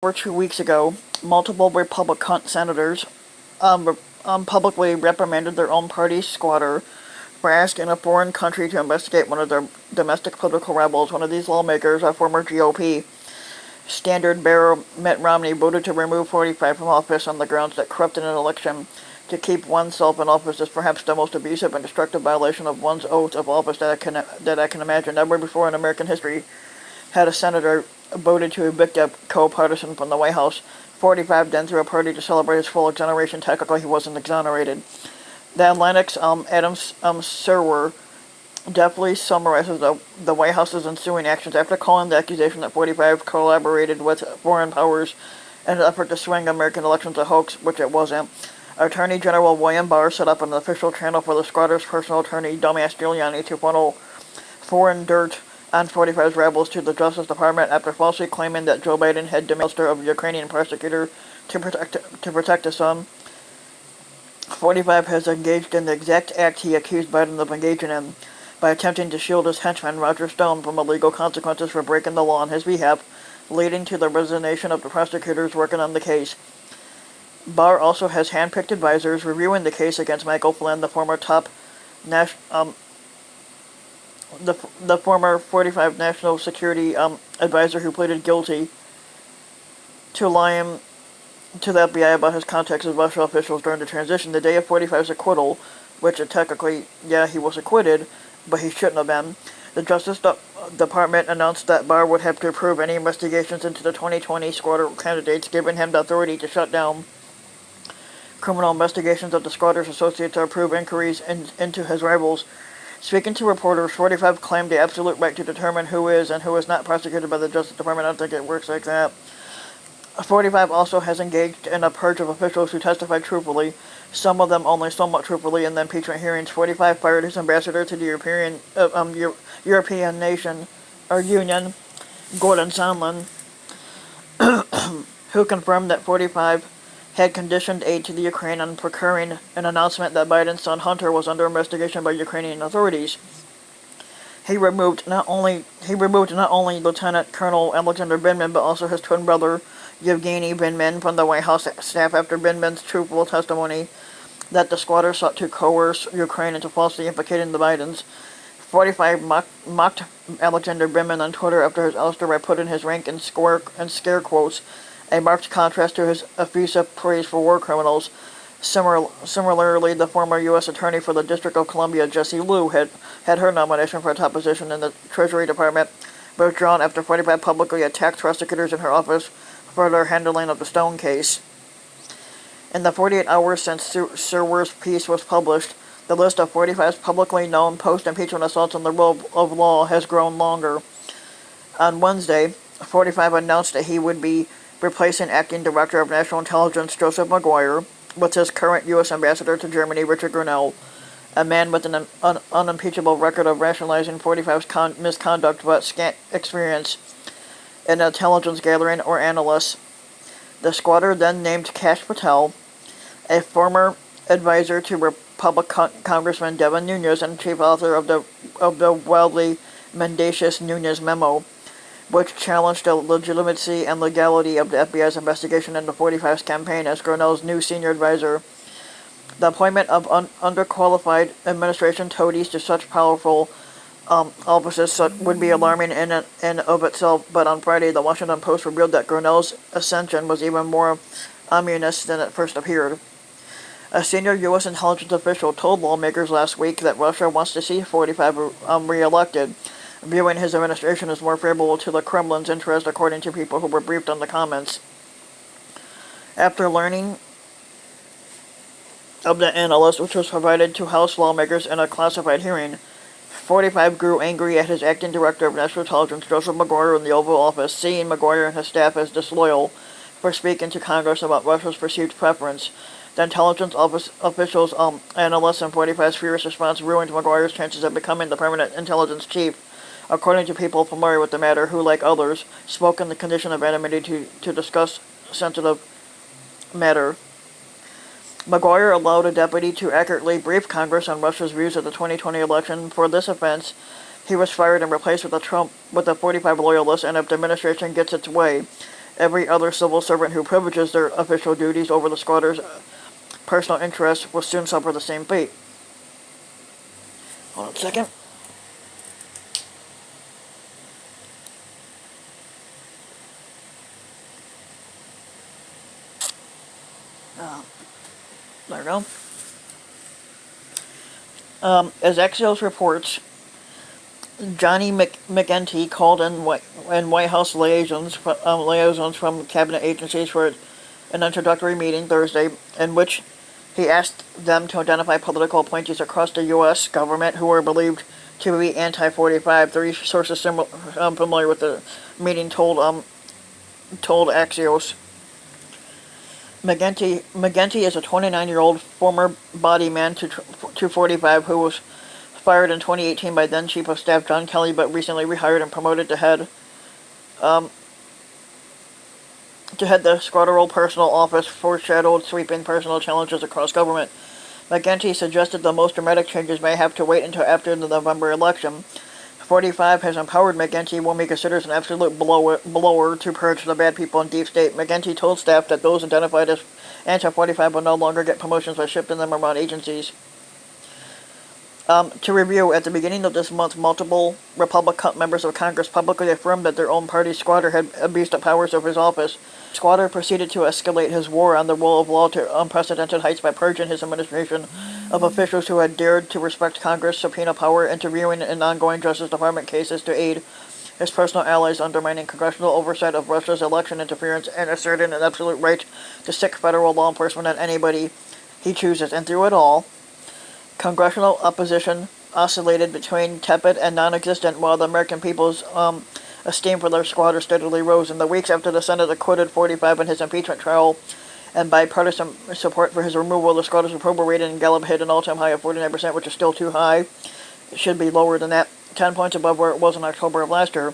Over 2 weeks ago, multiple Republican senators publicly reprimanded their own party's squatter for asking a foreign country to investigate one of their domestic political rebels. One of these lawmakers, a former GOP standard bearer Mitt Romney, voted to remove 45 from office on the grounds that corrupting an election to keep oneself in office is perhaps the most abusive and destructive violation of one's oath of office that I can imagine. Never before in American history had a senator voted to evict a co-partisan from the White House. 45 then threw a party to celebrate his full exoneration. Technically, he wasn't exonerated. The Atlantic's Adam Serwer definitely summarizes the White House's ensuing actions after calling the accusation that 45 collaborated with foreign powers in an effort to swing American elections a hoax, which it wasn't. Attorney General William Barr set up an official channel for the squatter's personal attorney, Dumbass Giuliani, to funnel foreign dirt on 45's rebels to the Justice Department after falsely claiming that Joe Biden had demanded of a Ukrainian prosecutor to protect his son. 45 has engaged in the exact act he accused Biden of engaging in by attempting to shield his henchman Roger Stone from illegal consequences for breaking the law on his behalf, leading to the resignation of the prosecutors working on the case. Barr also has handpicked advisors reviewing the case against Michael Flynn, the former the former 45 national security advisor who pleaded guilty to lying to the FBI about his contacts with Russia officials during the transition. The day of 45's acquittal, which technically, he was acquitted, but he shouldn't have been, the Justice Department announced that Barr would have to approve any investigations into the 2020 squatter candidates, giving him the authority to shut down criminal investigations of the squatter's associates or approve inquiries into his rivals. Speaking to reporters, 45 claimed the absolute right to determine who is and who is not prosecuted by the Justice Department. I don't think it works like that. 45 also has engaged in a purge of officials who testified truthfully, some of them only somewhat truthfully, in the impeachment hearings. 45 fired his ambassador to the European nation, or Union, Gordon Sondland, who confirmed that 45 had conditioned aid to the Ukraine on procuring an announcement that Biden's son Hunter was under investigation by Ukrainian authorities. He removed not only Lieutenant Colonel Alexander Vindman, but also his twin brother Yevgeny Vindman from the White House staff after Vindman's truthful testimony that the squatter sought to coerce Ukraine into falsely implicating the Bidens. 45 mocked Alexander Vindman on Twitter after his ouster by putting his rank in scare quotes, a marked contrast to his effusive praise for war criminals. Similarly, the former U.S. Attorney for the District of Columbia, Jessie Liu, had her nomination for a top position in the Treasury Department withdrawn after 45 publicly attacked prosecutors in her office for their handling of the Stone case. In the 48 hours since Serwer's piece was published, the list of 45's publicly known post-impeachment assaults on the rule of law has grown longer. On Wednesday, 45 announced that he would be replacing Acting Director of National Intelligence Joseph Maguire with his current U.S. Ambassador to Germany, Richard Grenell, a man with an unimpeachable record of rationalizing 45's misconduct but scant experience in intelligence gathering or analysis. The squatter then named Kash Patel, a former advisor to Republican Congressman Devin Nunes and chief author of the wildly mendacious Nunes memo, which challenged the legitimacy and legality of the FBI's investigation into 45's campaign as Grenell's new senior advisor. The appointment of underqualified administration toadies to such powerful offices would be alarming in and of itself, but on Friday, the Washington Post revealed that Grenell's ascension was even more ominous than it first appeared. A senior U.S. intelligence official told lawmakers last week that Russia wants to see 45 re-elected, viewing his administration as more favorable to the Kremlin's interest, according to people who were briefed on the comments. After learning of the analyst, which was provided to House lawmakers in a classified hearing, 45 grew angry at his acting director of national intelligence, Joseph Maguire, in the Oval Office, seeing Maguire and his staff as disloyal for speaking to Congress about Russia's perceived preference. The intelligence officials, analysts, and 45's furious response ruined Maguire's chances of becoming the permanent intelligence chief, according to people familiar with the matter who, like others, spoke in the condition of anonymity to discuss sensitive matter. Maguire allowed a deputy to accurately brief Congress on Russia's views of the 2020 election. For this offense, he was fired and replaced with a 45 loyalist, and if the administration gets its way, every other civil servant who privileges their official duties over the squatter's personal interests will soon suffer the same fate. Hold on a second. There we go. As Axios reports, Johnny McEntee called in White House liaisons from cabinet agencies for an introductory meeting Thursday, in which he asked them to identify political appointees across the U.S. government who were believed to be anti-45. Three sources familiar with the meeting told Axios. McEntee is a 29-year-old former body man to 45 who was fired in 2018 by then Chief of Staff John Kelly, but recently rehired and promoted to head the Squatterall Personal Office, foreshadowed sweeping personal challenges across government. McEntee suggested the most dramatic changes may have to wait until after the November election. 45 has empowered McEntee, whom he considers an absolute blower, to purge the bad people in deep state. McEntee told staff that those identified as anti-45 will no longer get promotions by shifting them around agencies. To review, at the beginning of this month, multiple Republican members of Congress publicly affirmed that their own party's squatter had abused the powers of his office. Squatter proceeded to escalate his war on the rule of law to unprecedented heights by purging his administration of officials who had dared to respect Congress' subpoena power, interviewing in ongoing Justice Department cases to aid his personal allies, undermining congressional oversight of Russia's election interference, and asserting an absolute right to sic federal law enforcement on anybody he chooses. And through it all, congressional opposition oscillated between tepid and non-existent, while the American people's esteem for their squatter steadily rose. In the weeks after the Senate acquitted 45 in his impeachment trial, and bipartisan support for his removal, the squatter's approval rating in Gallup hit an all-time high of 49%, which is still too high. It should be lower than that, 10 points above where it was in October of last year.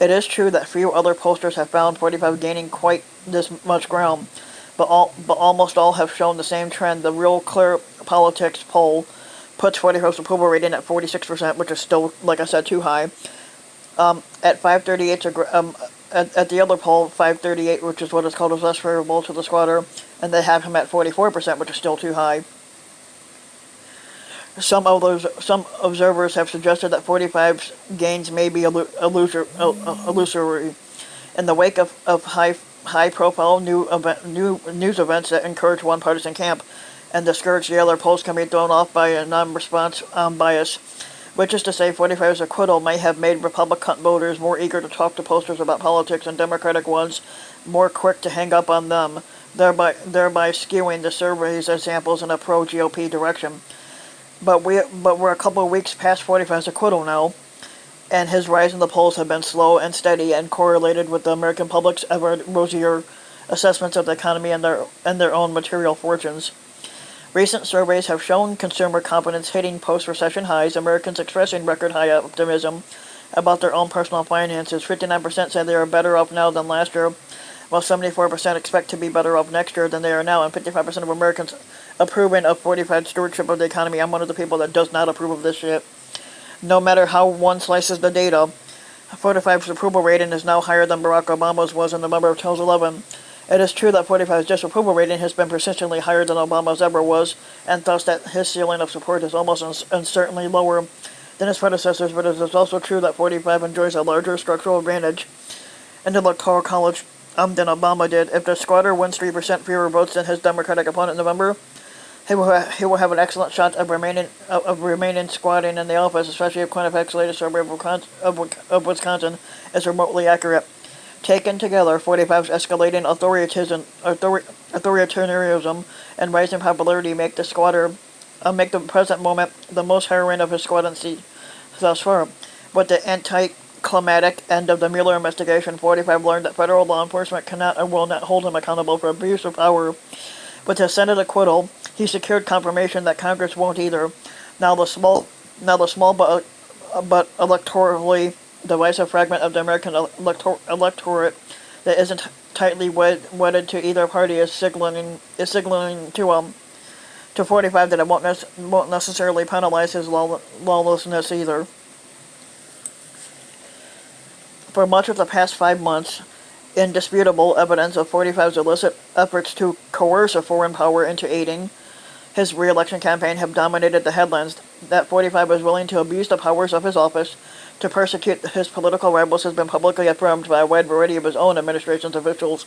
It is true that few other pollsters have found 45 gaining quite this much ground, but almost all have shown the same trend. The Real Clear Politics poll puts 45's approval rating at 46%, which is still, like I said, too high. At 538, at the other poll, 538, which is what is called as less favorable to the squatter, and they have him at 44%, which is still too high. Some observers have suggested that 45's gains may be illusory. In the wake of high-profile news events that encourage one partisan camp and discourage the other, polls can be thrown off by a non-response bias, which is to say 45's acquittal may have made Republican voters more eager to talk to pollsters about politics and Democratic ones more quick to hang up on them, thereby skewing the survey's samples in a pro-GOP direction. But we're a couple of weeks past 45's acquittal now, and his rise in the polls have been slow and steady and correlated with the American public's ever rosier assessments of the economy and their own material fortunes. Recent surveys have shown consumer confidence hitting post-recession highs, Americans expressing record-high optimism about their own personal finances. 59% say they are better off now than last year, while 74% expect to be better off next year than they are now, and 55% of Americans approving of 45's stewardship of the economy. I'm one of the people that does not approve of this shit. No matter how one slices the data, 45's approval rating is now higher than Barack Obama's was in November of 2011. It is true that 45's disapproval rating has been persistently higher than Obama's ever was, and thus that his ceiling of support is almost uncertainly lower than his predecessors, but it is also true that 45 enjoys a larger structural advantage in the Electoral College than Obama did. If the squatter wins 3% fewer votes than his Democratic opponent in November, he will have an excellent shot of remaining squatting in the office, especially if Quinnipiac's latest survey of Wisconsin is remotely accurate. Taken together, 45's escalating authoritarianism and rising popularity make the present moment the most harrowing of his squattancy thus far. With the anticlimactic end of the Mueller investigation, 45 learned that federal law enforcement cannot and will not hold him accountable for abuse of power. With his Senate acquittal, he secured confirmation that Congress won't either. Now the small but electorally divisive fragment of the American electorate that isn't tightly wedded to either party is signaling to 45 that it won't necessarily penalize his lawlessness either. For much of the past 5 months, indisputable evidence of 45's illicit efforts to coerce a foreign power into aiding his re-election campaign have dominated the headlines. That 45 was willing to abuse the powers of his office to persecute his political rivals has been publicly affirmed by a wide variety of his own administration's officials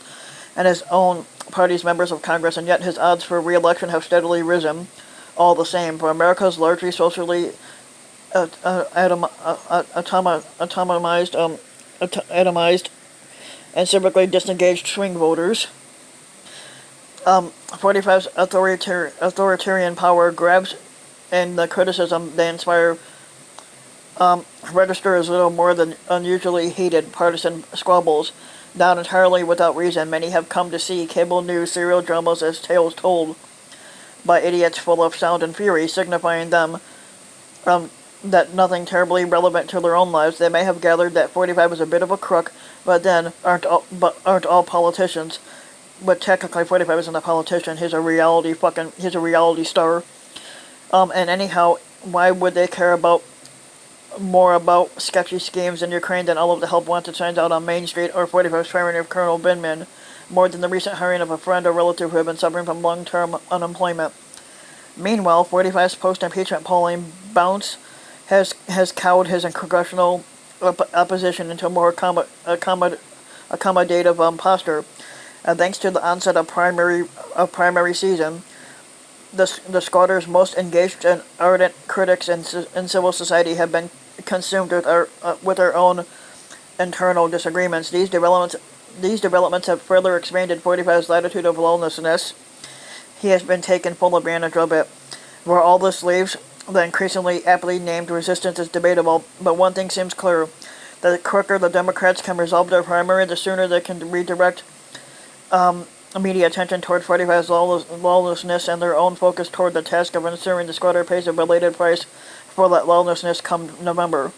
and his own party's members of Congress, and yet his odds for re-election have steadily risen all the same. For America's largely socially atomized and civically disengaged swing voters, 45's authoritarian power grabs and the criticism they inspire register as little more than unusually heated partisan squabbles. Not entirely without reason, many have come to see cable news serial dramas as tales told by idiots full of sound and fury, signifying them that nothing terribly relevant to their own lives. They may have gathered that 45 is a bit of a crook, but then aren't all politicians. But technically 45 isn't a politician, he's a reality star. And anyhow, why would they care more about sketchy schemes in Ukraine than all of the help wanted signs out on Main Street, or 45's firing of Colonel Binman, more than the recent hiring of a friend or relative who had been suffering from long-term unemployment? Meanwhile, 45's post-impeachment polling bounce has cowed his congressional opposition into a more accommodative posture. Thanks to the onset of primary season, the squatter's most engaged and ardent critics in civil society have been consumed with their own internal disagreements. These developments have further expanded 45's latitude of lawlessness. He has been taken full advantage of it. Where all this leaves, the increasingly aptly named resistance is debatable, but one thing seems clear. The quicker the Democrats can resolve their primary, the sooner they can redirect media attention toward 45's lawlessness and their own focus toward the task of ensuring the squatter pays a belated price for that lawlessness come November.